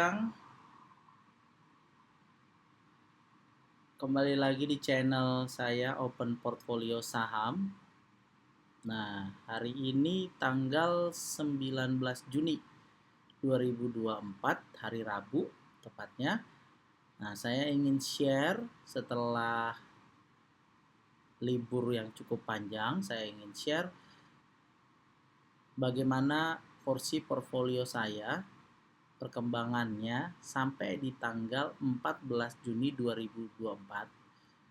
Yang kembali lagi di channel saya Open Portfolio Saham. Nah, hari ini tanggal 19 Juni 2024, hari Rabu tepatnya. Nah, saya ingin share setelah libur yang cukup panjang, saya ingin share bagaimana porsi portfolio saya perkembangannya sampai di tanggal 14 Juni 2024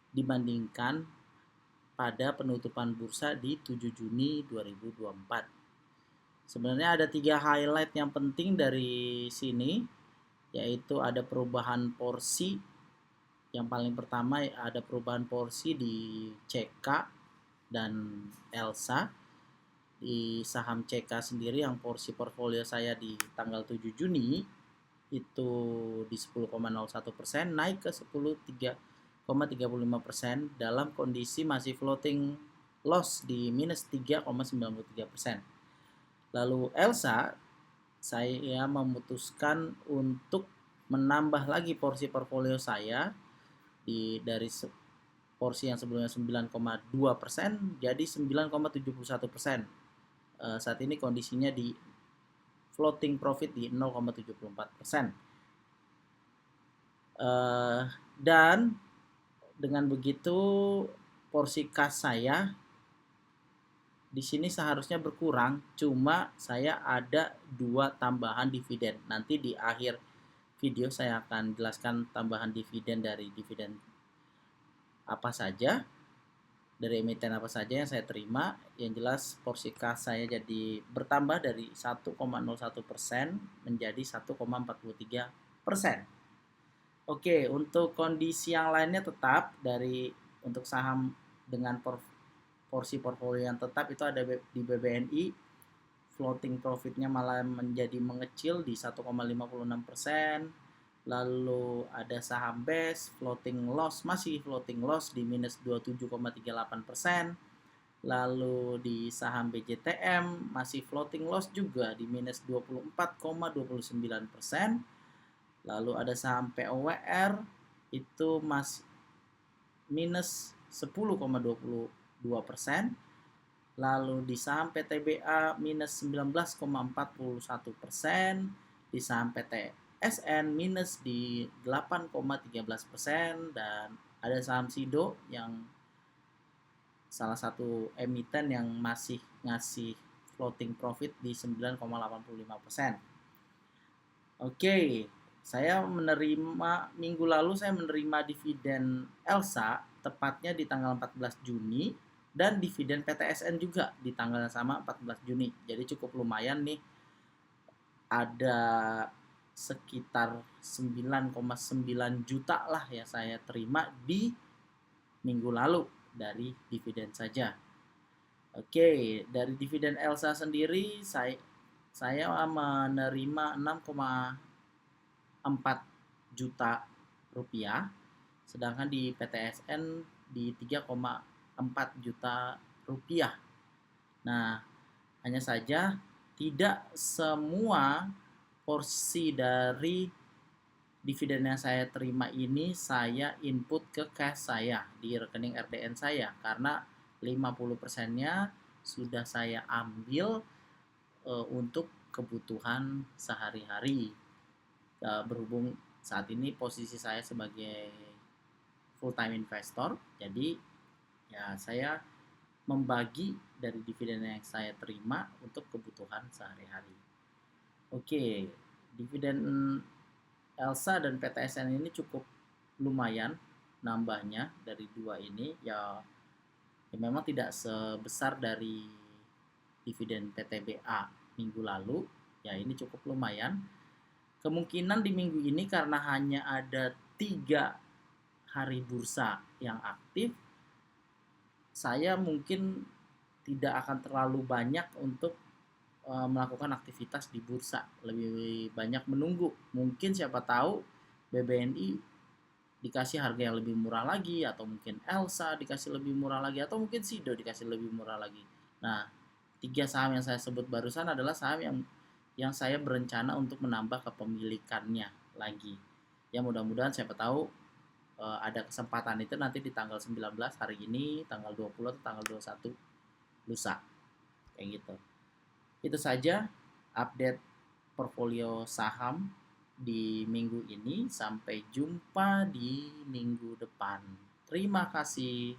dibandingkan pada penutupan bursa di 7 Juni 2024. Sebenarnya ada 3 highlight yang penting dari sini, yaitu ada perubahan porsi. Yang paling pertama ada perubahan porsi di CK dan Elsa. Di saham CK sendiri yang porsi portfolio saya di tanggal 7 Juni itu di 10,01% naik ke 10,35% dalam kondisi masih floating loss di minus 3,93%. Lalu Elsa, saya memutuskan untuk menambah lagi porsi portfolio saya dari porsi yang sebelumnya 9,2% jadi 9,71%. Saat ini kondisinya di floating profit di 0,74%. Dan dengan begitu porsi kas saya di sini seharusnya berkurang, cuma saya ada 2 tambahan dividen. Nanti di akhir video saya akan jelaskan tambahan dividen dari dividen apa saja, dari emiten apa saja yang saya terima. Yang jelas porsi kas saya jadi bertambah dari 1,01% menjadi 1,43%. Oke, untuk kondisi yang lainnya tetap untuk saham dengan porsi portfolio yang tetap itu ada di BBNI, floating profitnya malah menjadi mengecil di 1,56%. Lalu ada saham BES, masih floating loss di minus 27,38%. Lalu di saham BJTM masih floating loss juga di minus 24,29%. Lalu ada saham POWR itu masih minus 10,22%. Lalu di saham PTBA minus 19,41%, di saham PTSN minus di 8,13%, dan ada saham SIDO yang salah satu emiten yang masih ngasih floating profit di 9,85%. Oke, minggu lalu saya menerima dividen Elsa tepatnya di tanggal 14 Juni dan dividen PTSN juga di tanggal yang sama 14 Juni. Jadi cukup lumayan nih. Ada sekitar 9,9 juta lah yang saya terima di minggu lalu dari dividen saja. Oke, dari dividen Elsa sendiri saya menerima 6,4 juta rupiah, sedangkan di PTSN di 3,4 juta rupiah. Nah, hanya saja tidak semua porsi dari dividen yang saya terima ini saya input ke cash saya di rekening RDN saya, karena 50%-nya sudah saya ambil untuk kebutuhan sehari-hari. Berhubung saat ini posisi saya sebagai full time investor, jadi ya saya membagi dari dividen yang saya terima untuk kebutuhan sehari-hari. Oke, dividen Elsa dan PTSN ini cukup lumayan nambahnya dari dua ini, ya memang tidak sebesar dari dividen PTBA minggu lalu, ya ini cukup lumayan. Kemungkinan di minggu ini karena hanya ada 3 hari bursa yang aktif, saya mungkin tidak akan terlalu banyak untuk melakukan aktivitas di bursa, lebih banyak menunggu. Mungkin siapa tahu BBNI dikasih harga yang lebih murah lagi, atau mungkin Elsa dikasih lebih murah lagi, atau mungkin SIDO dikasih lebih murah lagi. Nah, 3 saham yang saya sebut barusan adalah saham yang saya berencana untuk menambah kepemilikannya. lagi. Ya mudah-mudahan siapa tahu ada kesempatan itu nanti di tanggal 19 hari ini, tanggal 20 atau tanggal 21 lusa. Kayak gitu. Itu saja update portfolio saham di minggu ini. Sampai jumpa di minggu depan. Terima kasih.